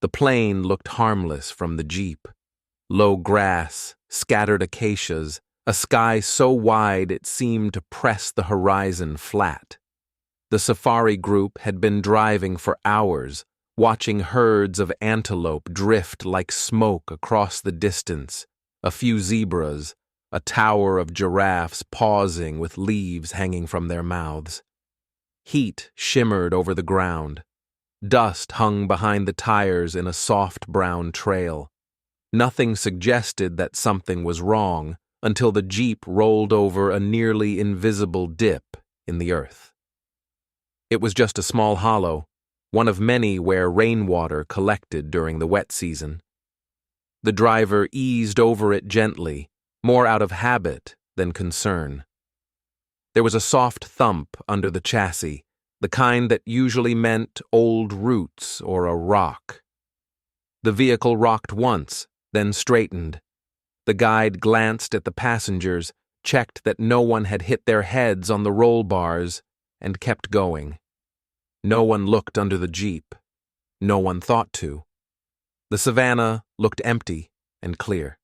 The plain looked harmless from the jeep. Low grass, scattered acacias, a sky so wide it seemed to press the horizon flat. The safari group had been driving for hours, watching herds of antelope drift like smoke across the distance, a few zebras, a tower of giraffes pausing with leaves hanging from their mouths. Heat shimmered over the ground. Dust hung behind the tires in a soft brown trail. Nothing suggested that something was wrong until the jeep rolled over a nearly invisible dip in the earth. It was just a small hollow, one of many where rainwater collected during the wet season. The driver eased over it gently, more out of habit than concern. There was a soft thump under the chassis, the kind that usually meant old roots or a rock. The vehicle rocked once, then straightened. The guide glanced at the passengers, checked that no one had hit their heads on the roll bars, and kept going. No one looked under the jeep. No one thought to. The savannah looked empty and clear.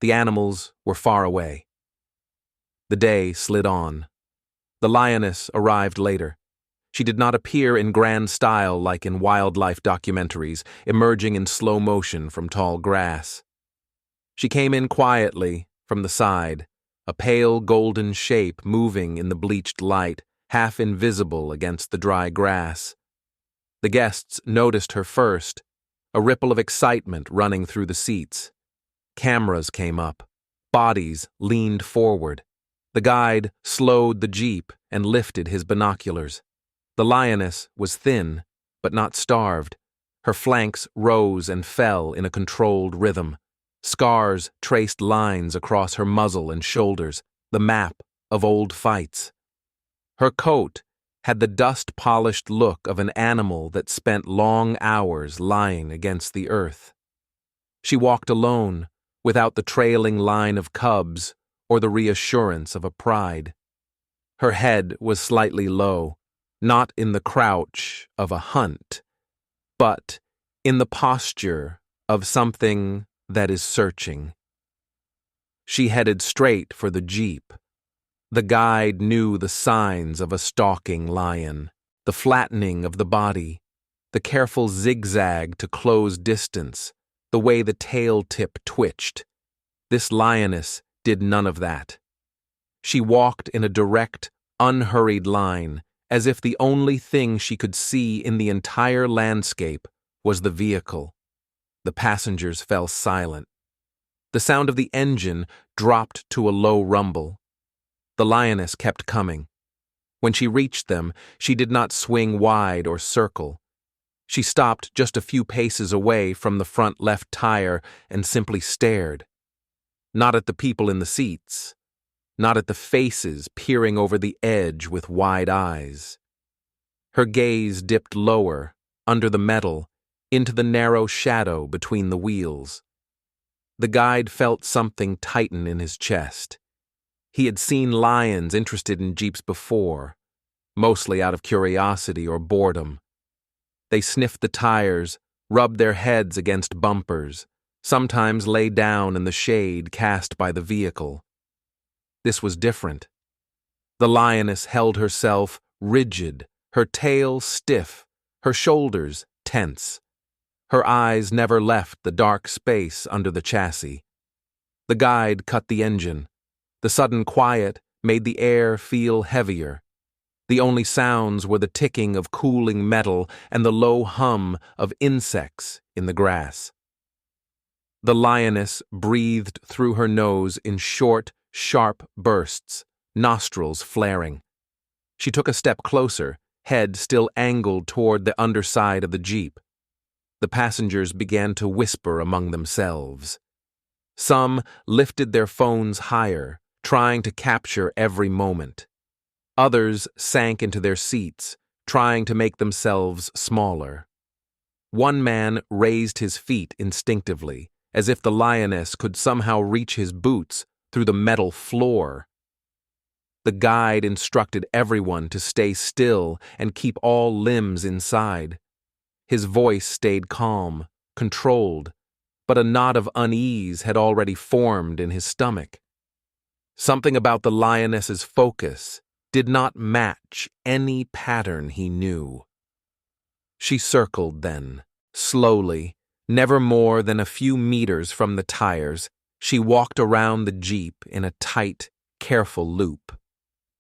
The animals were far away. The day slid on. The lioness arrived later. She did not appear in grand style like in wildlife documentaries, emerging in slow motion from tall grass. She came in quietly from the side, a pale golden shape moving in the bleached light, half invisible against the dry grass. The guests noticed her first, a ripple of excitement running through the seats. Cameras came up. Bodies leaned forward. The guide slowed the jeep and lifted his binoculars. The lioness was thin, but not starved. Her flanks rose and fell in a controlled rhythm. Scars traced lines across her muzzle and shoulders, the map of old fights. Her coat had the dust-polished look of an animal that spent long hours lying against the earth. She walked alone, without the trailing line of cubs or the reassurance of a pride. Her head was slightly low, not in the crouch of a hunt, but in the posture of something that is searching. She headed straight for the jeep. The guide knew the signs of a stalking lion, the flattening of the body, the careful zigzag to close distance, the way the tail tip twitched. This lioness did none of that. She walked in a direct, unhurried line, as if the only thing she could see in the entire landscape was the vehicle. The passengers fell silent. The sound of the engine dropped to a low rumble. The lioness kept coming. When she reached them, she did not swing wide or circle. She stopped just a few paces away from the front left tire and simply stared. Not at the people in the seats, not at the faces peering over the edge with wide eyes. Her gaze dipped lower, under the metal, into the narrow shadow between the wheels. The guide felt something tighten in his chest. He had seen lions interested in jeeps before, mostly out of curiosity or boredom. They sniffed the tires, rubbed their heads against bumpers, sometimes lay down in the shade cast by the vehicle. This was different. The lioness held herself rigid, her tail stiff, her shoulders tense. Her eyes never left the dark space under the chassis. The guide cut the engine. The sudden quiet made the air feel heavier. The only sounds were the ticking of cooling metal and the low hum of insects in the grass. The lioness breathed through her nose in short, sharp bursts, nostrils flaring. She took a step closer, head still angled toward the underside of the jeep. The passengers began to whisper among themselves. Some lifted their phones higher, trying to capture every moment. Others sank into their seats, trying to make themselves smaller. One man raised his feet instinctively, as if the lioness could somehow reach his boots through the metal floor. The guide instructed everyone to stay still and keep all limbs inside. His voice stayed calm, controlled, but a knot of unease had already formed in his stomach. Something about the lioness's focus did not match any pattern he knew. She circled then, slowly, never more than a few meters from the tires. She walked around the jeep in a tight, careful loop.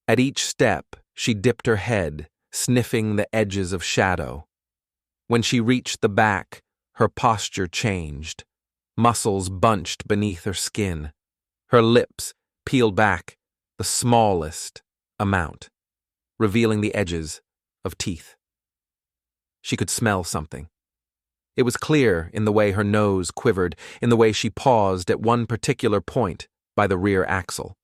At each step, she dipped her head, sniffing the edges of shadow. When she reached the back, her posture changed. Muscles bunched beneath her skin. Her lips peeled back the smallest amount, revealing the edges of teeth. She could smell something. It was clear in the way her nose quivered, in the way she paused at one particular point by the rear axle.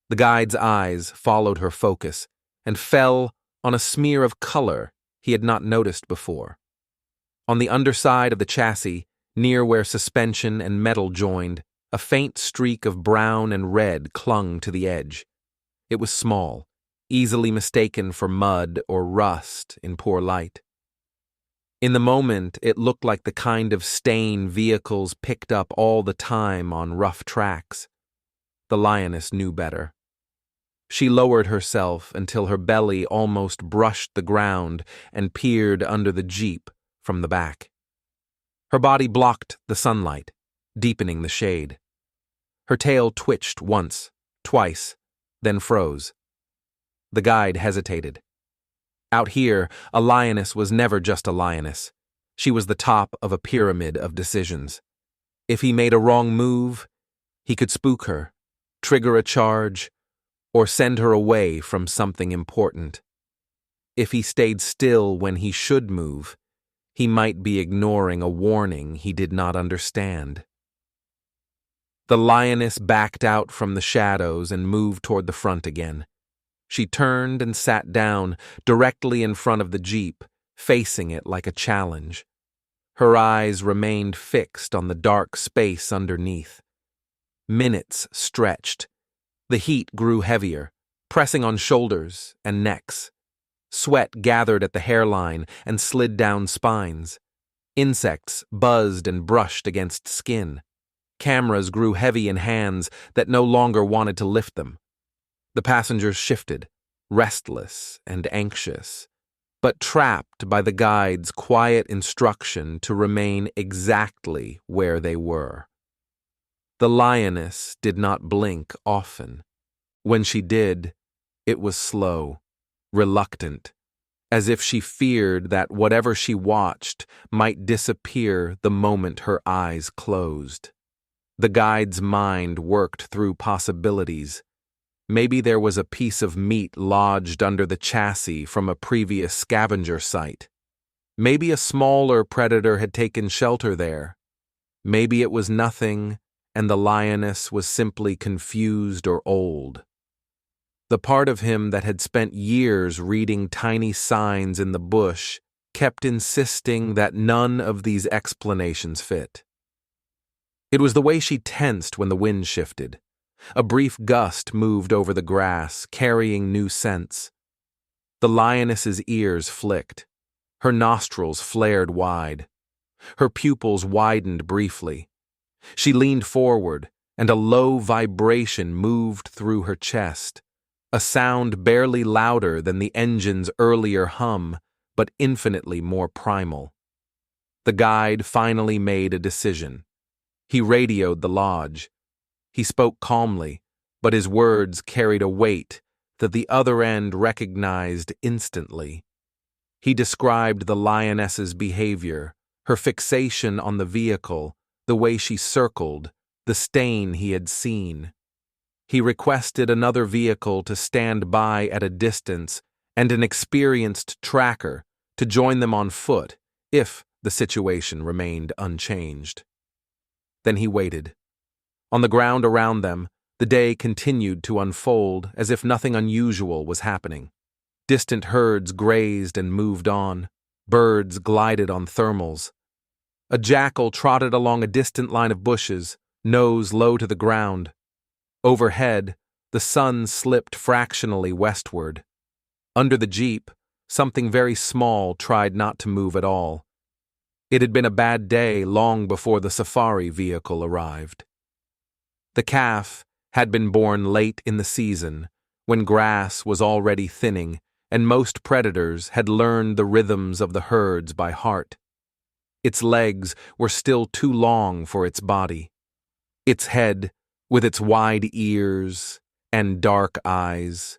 The guide's eyes followed her focus and fell on a smear of color he had not noticed before. On the underside of the chassis, near where suspension and metal joined, a faint streak of brown and red clung to the edge. It was small, easily mistaken for mud or rust in poor light. In the moment, it looked like the kind of stain vehicles picked up all the time on rough tracks. The lioness knew better. She lowered herself until her belly almost brushed the ground and peered under the jeep from the back. Her body blocked the sunlight, deepening the shade. Her tail twitched once, twice, then froze. The guide hesitated. Out here, a lioness was never just a lioness. She was the top of a pyramid of decisions. If he made a wrong move, he could spook her, trigger a charge, or send her away from something important. If he stayed still when he should move, he might be ignoring a warning he did not understand. The lioness backed out from the shadows and moved toward the front again. She turned and sat down directly in front of the jeep, facing it like a challenge. Her eyes remained fixed on the dark space underneath. Minutes stretched. The heat grew heavier, pressing on shoulders and necks. Sweat gathered at the hairline and slid down spines. Insects buzzed and brushed against skin. Cameras grew heavy in hands that no longer wanted to lift them. The passengers shifted, restless and anxious, but trapped by the guide's quiet instruction to remain exactly where they were. The lioness did not blink often. When she did, it was slow, reluctant, as if she feared that whatever she watched might disappear the moment her eyes closed. The guide's mind worked through possibilities. Maybe there was a piece of meat lodged under the chassis from a previous scavenger site. Maybe a smaller predator had taken shelter there. Maybe it was nothing, and the lioness was simply confused or old. The part of him that had spent years reading tiny signs in the bush kept insisting that none of these explanations fit. It was the way she tensed when the wind shifted. A brief gust moved over the grass, carrying new scents. The lioness's ears flicked. Her nostrils flared wide. Her pupils widened briefly. She leaned forward, and a low vibration moved through her chest, a sound barely louder than the engine's earlier hum, but infinitely more primal. The guide finally made a decision. He radioed the lodge. He spoke calmly, but his words carried a weight that the other end recognized instantly. He described the lioness's behavior, her fixation on the vehicle, the way she circled, the stain he had seen. He requested another vehicle to stand by at a distance and an experienced tracker to join them on foot if the situation remained unchanged. Then he waited. On the ground around them, the day continued to unfold as if nothing unusual was happening. Distant herds grazed and moved on. Birds glided on thermals. A jackal trotted along a distant line of bushes, nose low to the ground. Overhead, the sun slipped fractionally westward. Under the jeep, something very small tried not to move at all, It had been a bad day long before the safari vehicle arrived. The calf had been born late in the season, when grass was already thinning and most predators had learned the rhythms of the herds by heart. Its legs were still too long for its body. Its head, with its wide ears and dark eyes,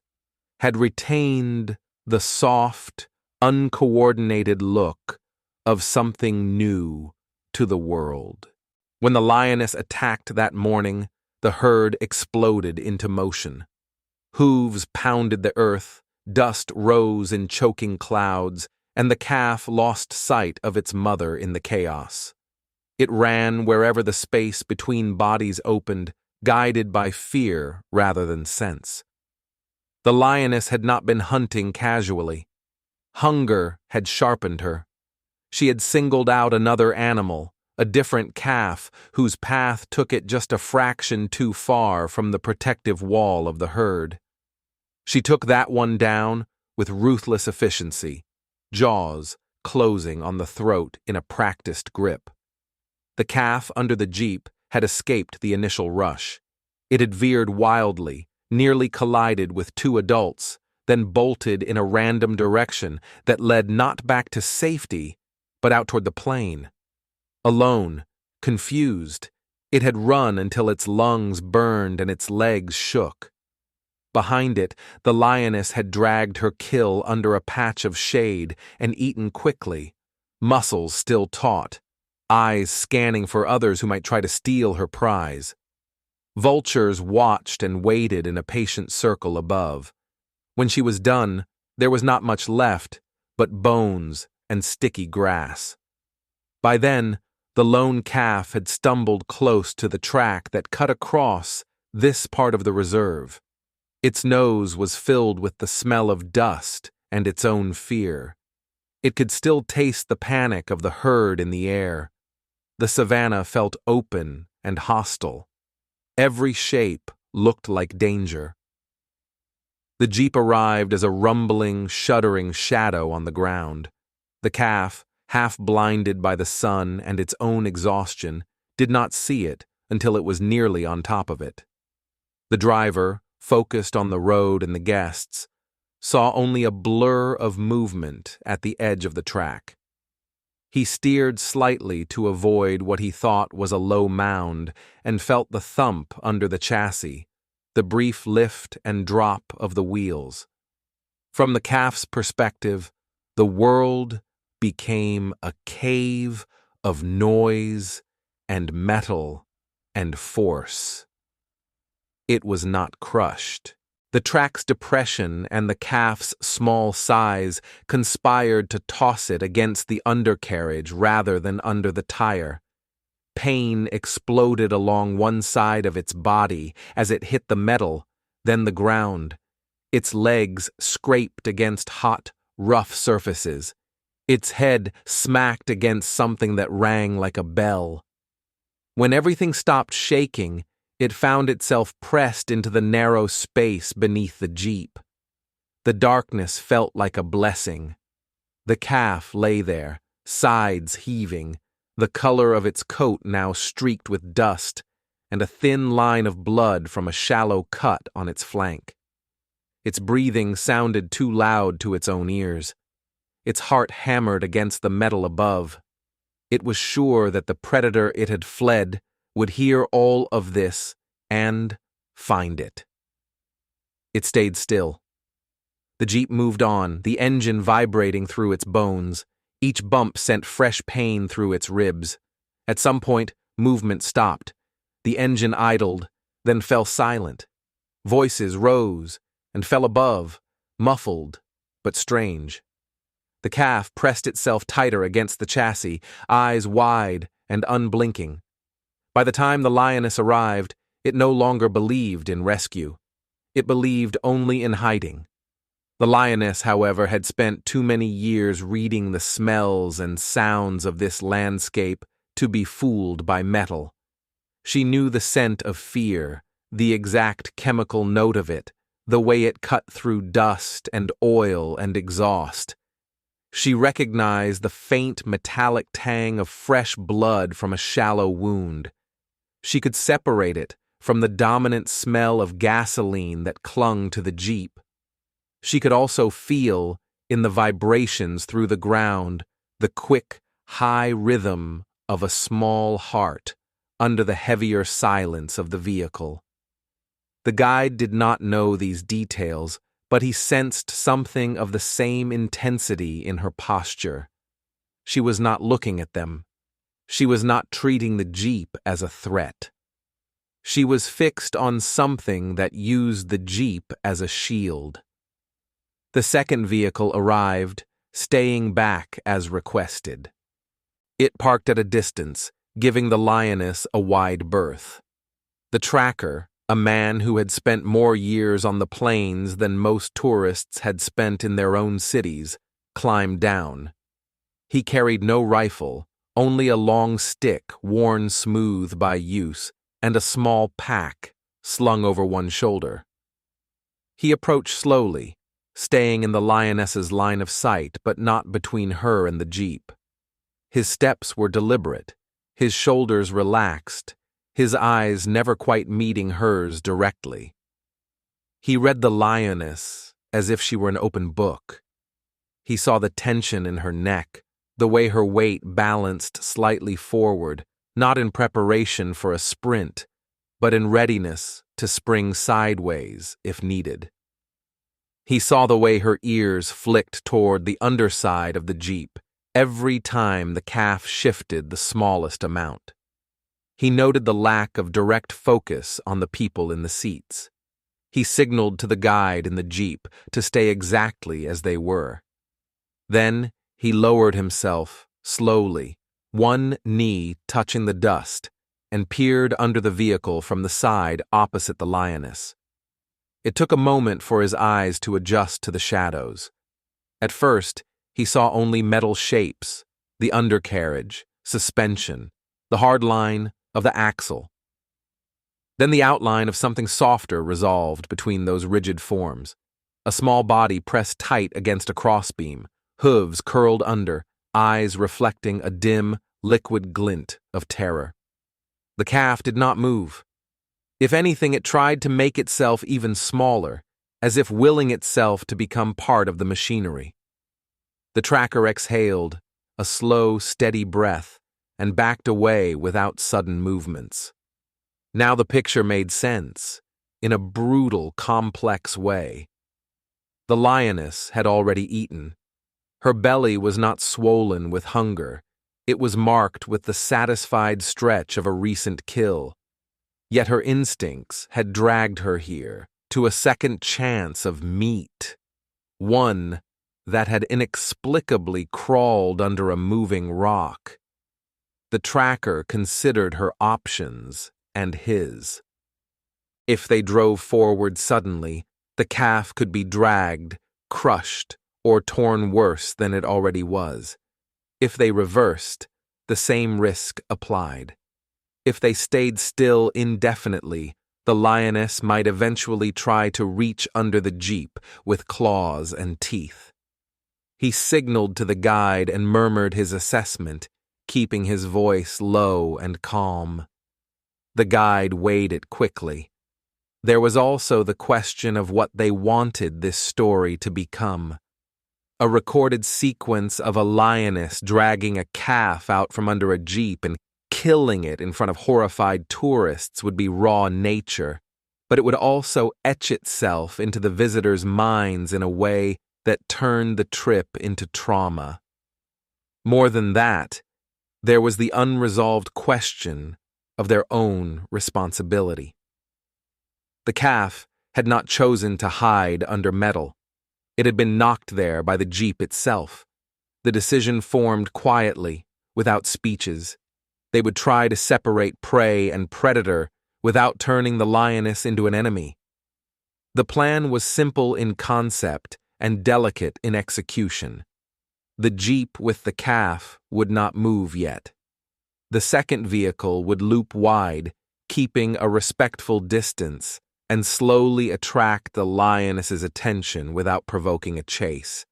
had retained the soft, uncoordinated look of something new to the world. When the lioness attacked that morning, the herd exploded into motion. Hooves pounded the earth, dust rose in choking clouds, and the calf lost sight of its mother in the chaos. It ran wherever the space between bodies opened, guided by fear rather than sense. The lioness had not been hunting casually. Hunger had sharpened her. She had singled out another animal, a different calf whose path took it just a fraction too far from the protective wall of the herd. She took that one down with ruthless efficiency, jaws closing on the throat in a practiced grip. The calf under the jeep had escaped the initial rush. It had veered wildly, nearly collided with two adults, then bolted in a random direction that led not back to safety, but out toward the plain. Alone, confused, it had run until its lungs burned and its legs shook. Behind it, the lioness had dragged her kill under a patch of shade and eaten quickly, muscles still taut, eyes scanning for others who might try to steal her prize. Vultures watched and waited in a patient circle above. When she was done, there was not much left but bones and sticky grass. By then, the lone calf had stumbled close to the track that cut across this part of the reserve. Its nose was filled with the smell of dust and its own fear. It could still taste the panic of the herd in the air. The savanna felt open and hostile. Every shape looked like danger. The jeep arrived as a rumbling, shuddering shadow on the ground. The calf, half blinded by the sun and its own exhaustion, did not see it until it was nearly on top of it. The driver, focused on the road and the guests, saw only a blur of movement at the edge of the track. He steered slightly to avoid what he thought was a low mound and felt the thump under the chassis, the brief lift and drop of the wheels. From the calf's perspective, the world became a cave of noise and metal and force. It was not crushed. The track's depression and the calf's small size conspired to toss it against the undercarriage rather than under the tire. Pain exploded along one side of its body as it hit the metal, then the ground. Its legs scraped against hot, rough surfaces. Its head smacked against something that rang like a bell. When everything stopped shaking, it found itself pressed into the narrow space beneath the jeep. The darkness felt like a blessing. The calf lay there, sides heaving, the color of its coat now streaked with dust, and a thin line of blood from a shallow cut on its flank. Its breathing sounded too loud to its own ears. Its heart hammered against the metal above. It was sure that the predator it had fled would hear all of this and find it. It stayed still. The jeep moved on, the engine vibrating through its bones. Each bump sent fresh pain through its ribs. At some point, movement stopped. The engine idled, then fell silent. Voices rose and fell above, muffled but strange. The calf pressed itself tighter against the chassis, eyes wide and unblinking. By the time the lioness arrived, it no longer believed in rescue. It believed only in hiding. The lioness, however, had spent too many years reading the smells and sounds of this landscape to be fooled by metal. She knew the scent of fear, the exact chemical note of it, the way it cut through dust and oil and exhaust. She recognized the faint metallic tang of fresh blood from a shallow wound. She could separate it from the dominant smell of gasoline that clung to the Jeep. She could also feel, in the vibrations through the ground, the quick, high rhythm of a small heart under the heavier silence of the vehicle. The guide did not know these details, but he sensed something of the same intensity in her posture. She was not looking at them. She was not treating the Jeep as a threat. She was fixed on something that used the Jeep as a shield. The second vehicle arrived, staying back as requested. It parked at a distance, giving the Lioness a wide berth. The tracker, a man who had spent more years on the plains than most tourists had spent in their own cities, climbed down. He carried no rifle, only a long stick worn smooth by use, and a small pack slung over one shoulder. He approached slowly, staying in the Lioness's line of sight but not between her and the Jeep. His steps were deliberate, his shoulders relaxed, his eyes never quite meeting hers directly. He read the Lioness as if she were an open book. He saw the tension in her neck, the way her weight balanced slightly forward, not in preparation for a sprint, but in readiness to spring sideways if needed. He saw the way her ears flicked toward the underside of the Jeep every time the calf shifted the smallest amount. He noted the lack of direct focus on the people in the seats. He signaled to the guide in the Jeep to stay exactly as they were. Then he lowered himself slowly, one knee touching the dust, and peered under the vehicle from the side opposite the Lioness. It took a moment for his eyes to adjust to the shadows. At first, he saw only metal shapes, the undercarriage, suspension, the hard line of the axle. Then the outline of something softer resolved between those rigid forms. A small body pressed tight against a crossbeam, hooves curled under, eyes reflecting a dim, liquid glint of terror. The calf did not move. If anything, it tried to make itself even smaller, as if willing itself to become part of the machinery. The tracker exhaled, a slow, steady breath, and backed away without sudden movements. Now the picture made sense, in a brutal, complex way. The Lioness had already eaten. Her belly was not swollen with hunger. It was marked with the satisfied stretch of a recent kill. Yet her instincts had dragged her here to a second chance of meat, one that had inexplicably crawled under a moving rock. The tracker considered her options and his. If they drove forward suddenly, the calf could be dragged, crushed, or torn worse than it already was. If they reversed, the same risk applied. If they stayed still indefinitely, the Lioness might eventually try to reach under the Jeep with claws and teeth. He signaled to the guide and murmured his assessment, keeping his voice low and calm. The guide weighed it quickly. There was also the question of what they wanted this story to become. A recorded sequence of a lioness dragging a calf out from under a Jeep and killing it in front of horrified tourists would be raw nature, but it would also etch itself into the visitors' minds in a way that turned the trip into trauma. More than that, there was the unresolved question of their own responsibility. The calf had not chosen to hide under metal. It had been knocked there by the Jeep itself. The decision formed quietly, without speeches. They would try to separate prey and predator without turning the lioness into an enemy. The plan was simple in concept and delicate in execution. The Jeep with the calf would not move yet. The second vehicle would loop wide, keeping a respectful distance, and slowly attract the lioness's attention without provoking a chase.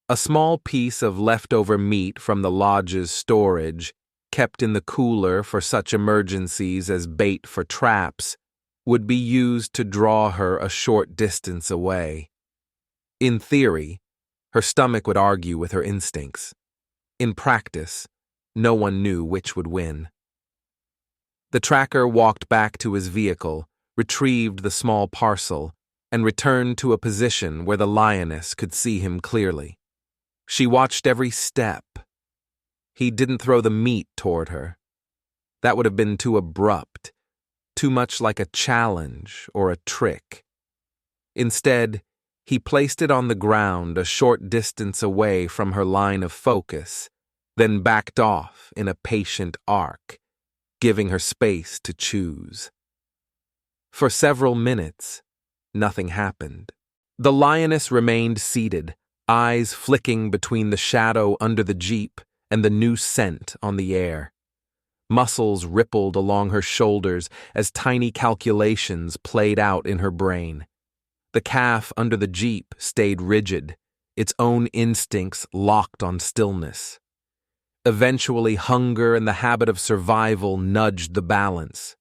A small piece of leftover meat from the lodge's storage, kept in the cooler for such emergencies as bait for traps, would be used to draw her a short distance away. In theory, her stomach would argue with her instincts. In practice, no one knew which would win. The tracker walked back to his vehicle, retrieved the small parcel, and returned to a position where the lioness could see him clearly. She watched every step. He didn't throw the meat toward her. That would have been too abrupt, too much like a challenge or a trick. Instead, he placed it on the ground a short distance away from her line of focus, then backed off in a patient arc, giving her space to choose. For several minutes, nothing happened. The lioness remained seated, eyes flicking between the shadow under the jeep and the new scent on the air. Muscles rippled along her shoulders as tiny calculations played out in her brain. The calf under the jeep stayed rigid, its own instincts locked on stillness. Eventually, hunger and the habit of survival nudged the balance.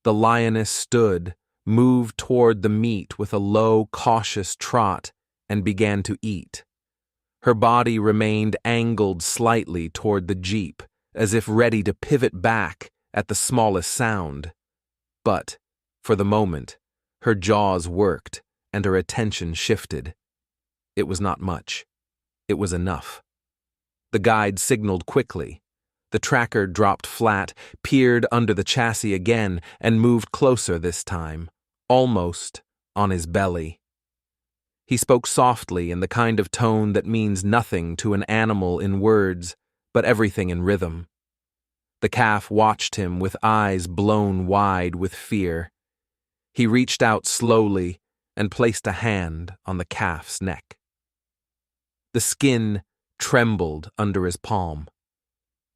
The lioness stood, moved toward the meat with a low, cautious trot, and began to eat. Her body remained angled slightly toward the jeep, as if ready to pivot back at the smallest sound. But, for the moment, her jaws worked and her attention shifted. It was not much. It was enough. The guide signaled quickly. The tracker dropped flat, peered under the chassis again, and moved closer this time, almost on his belly. He spoke softly in the kind of tone that means nothing to an animal in words, but everything in rhythm. The calf watched him with eyes blown wide with fear. He reached out slowly and placed a hand on the calf's neck. The skin trembled under his palm.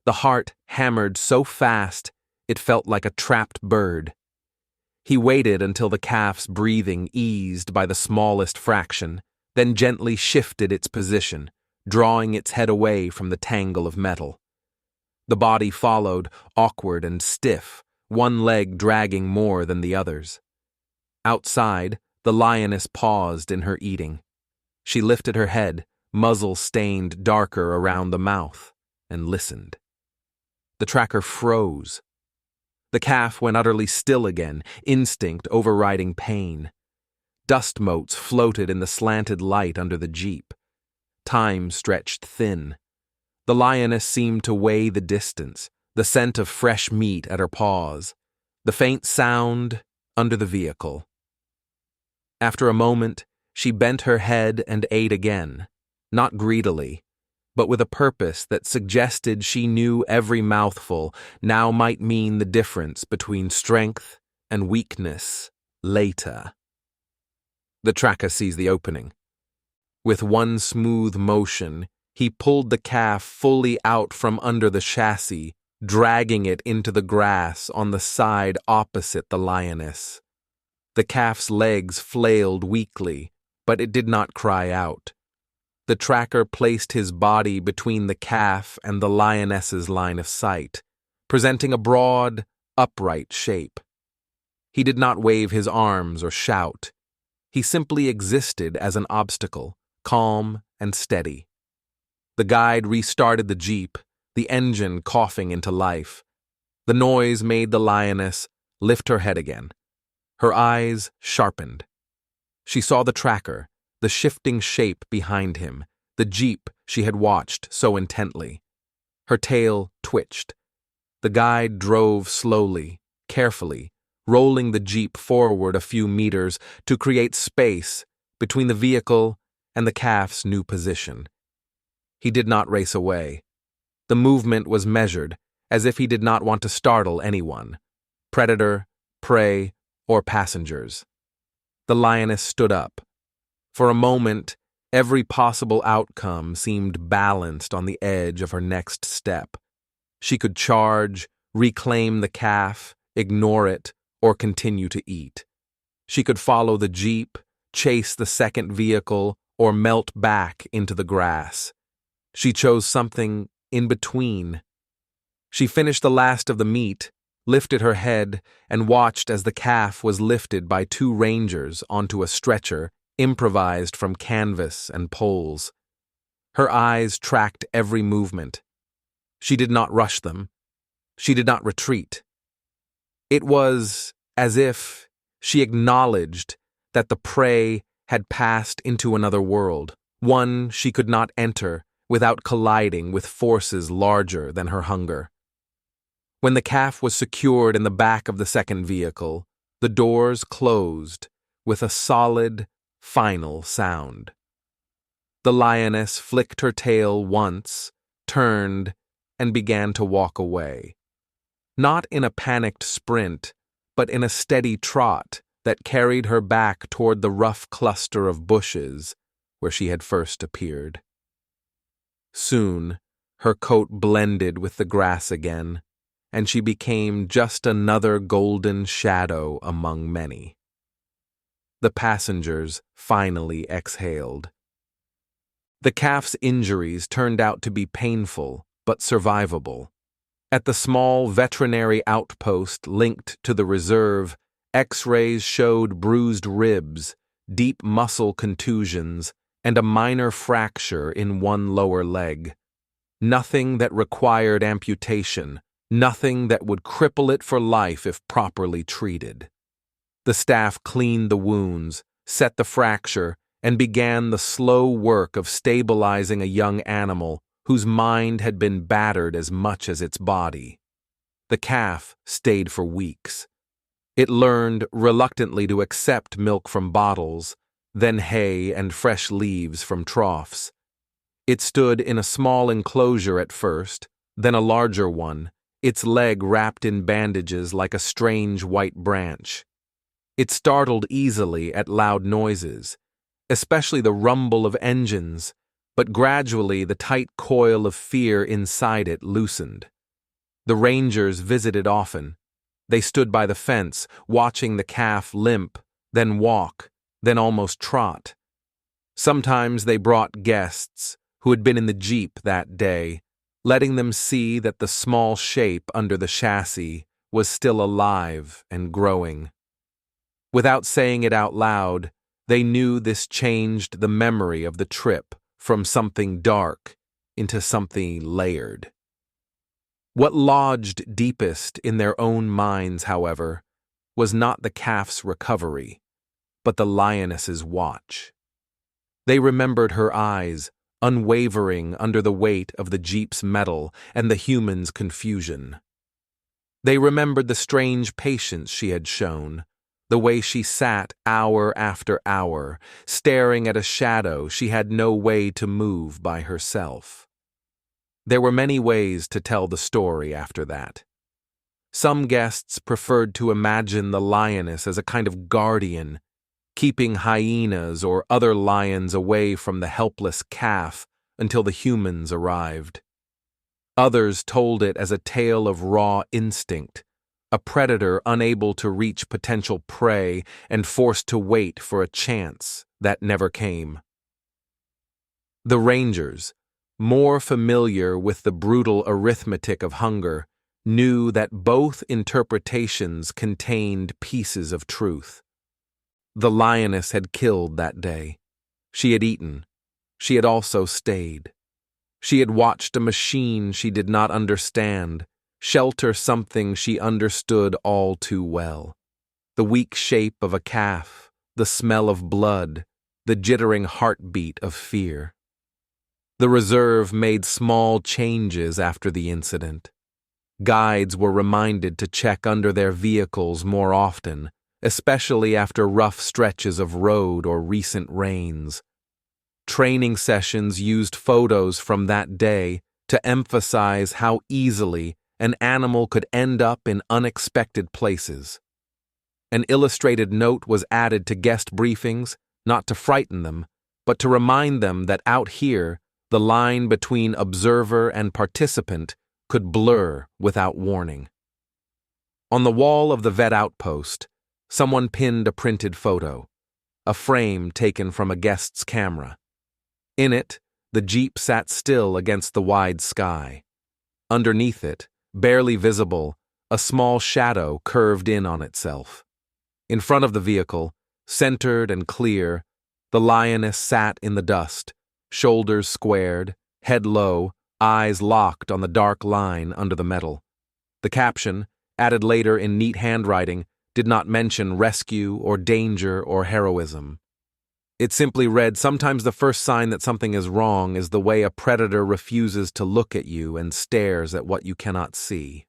The heart hammered so fast it felt like a trapped bird. He waited until the calf's breathing eased by the smallest fraction, then gently shifted its position, drawing its head away from the tangle of metal. The body followed, awkward and stiff, one leg dragging more than the others. Outside, the lioness paused in her eating. She lifted her head, muzzle stained darker around the mouth, and listened. The tracker froze. The calf went utterly still again, instinct overriding pain. Dust motes floated in the slanted light under the jeep. Time stretched thin. The lioness seemed to weigh the distance, the scent of fresh meat at her paws, the faint sound under the vehicle. After a moment, she bent her head and ate again, not greedily, but with a purpose that suggested she knew every mouthful now might mean the difference between strength and weakness later. The tracker seized the opening. With one smooth motion, he pulled the calf fully out from under the chassis, dragging it into the grass on the side opposite the lioness. The calf's legs flailed weakly, but it did not cry out. The tracker placed his body between the calf and the lioness's line of sight, presenting a broad, upright shape. He did not wave his arms or shout. He simply existed as an obstacle, calm and steady. The guide restarted the jeep, the engine coughing into life. The noise made the lioness lift her head again. Her eyes sharpened. She saw the tracker, the shifting shape behind him, the jeep she had watched so intently. Her tail twitched. The guide drove slowly, carefully, rolling the jeep forward a few meters to create space between the vehicle and the calf's new position. He did not race away. The movement was measured, as if he did not want to startle anyone, predator, prey, or passengers. The lioness stood up. For a moment, every possible outcome seemed balanced on the edge of her next step. She could charge, reclaim the calf, ignore it, or continue to eat. She could follow the jeep, chase the second vehicle, or melt back into the grass. She chose something in between. She finished the last of the meat, lifted her head, and watched as the calf was lifted by two rangers onto a stretcher improvised from canvas and poles. Her eyes tracked every movement. She did not rush them. She did not retreat. It was as if she acknowledged that the prey had passed into another world, one she could not enter without colliding with forces larger than her hunger. When the calf was secured in the back of the second vehicle, the doors closed with a solid, final sound. The lioness flicked her tail once, turned, and began to walk away. Not in a panicked sprint, but in a steady trot that carried her back toward the rough cluster of bushes where she had first appeared. Soon, her coat blended with the grass again, and she became just another golden shadow among many. The passengers finally exhaled. The calf's injuries turned out to be painful but survivable. At the small veterinary outpost linked to the reserve, X-rays showed bruised ribs, deep muscle contusions, and a minor fracture in one lower leg. Nothing that required amputation, nothing that would cripple it for life if properly treated. The staff cleaned the wounds, set the fracture, and began the slow work of stabilizing a young animal whose mind had been battered as much as its body. The calf stayed for weeks. It learned reluctantly to accept milk from bottles, then hay and fresh leaves from troughs. It stood in a small enclosure at first, then a larger one, its leg wrapped in bandages like a strange white branch. It startled easily at loud noises, especially the rumble of engines, but gradually the tight coil of fear inside it loosened. The rangers visited often. They stood by the fence, watching the calf limp, then walk, then almost trot. Sometimes they brought guests who had been in the Jeep that day, letting them see that the small shape under the chassis was still alive and growing. Without saying it out loud, they knew this changed the memory of the trip from something dark into something layered. What lodged deepest in their own minds, however, was not the calf's recovery, but the lioness's watch. They remembered her eyes, unwavering under the weight of the Jeep's metal and the human's confusion. They remembered the strange patience she had shown, the way she sat hour after hour, staring at a shadow she had no way to move by herself. There were many ways to tell the story after that. Some guests preferred to imagine the lioness as a kind of guardian, keeping hyenas or other lions away from the helpless calf until the humans arrived. Others told it as a tale of raw instinct, a predator unable to reach potential prey and forced to wait for a chance that never came. The rangers, more familiar with the brutal arithmetic of hunger, knew that both interpretations contained pieces of truth. The lioness had killed that day. She had eaten. She had also stayed. She had watched a machine she did not understand shelter something she understood all too well. The weak shape of a calf, the smell of blood, the jittering heartbeat of fear. The reserve made small changes after the incident. Guides were reminded to check under their vehicles more often, especially after rough stretches of road or recent rains. Training sessions used photos from that day to emphasize how easily an animal could end up in unexpected places. An illustrated note was added to guest briefings, not to frighten them, but to remind them that out here, the line between observer and participant could blur without warning. On the wall of the vet outpost, someone pinned a printed photo, a frame taken from a guest's camera. In it, the Jeep sat still against the wide sky. Underneath it, barely visible, a small shadow curved in on itself. In front of the vehicle, centered and clear, the lioness sat in the dust, shoulders squared, head low, eyes locked on the dark line under the metal. The caption, added later in neat handwriting, did not mention rescue or danger or heroism. It simply read, "Sometimes the first sign that something is wrong is the way a predator refuses to look at you and stares at what you cannot see."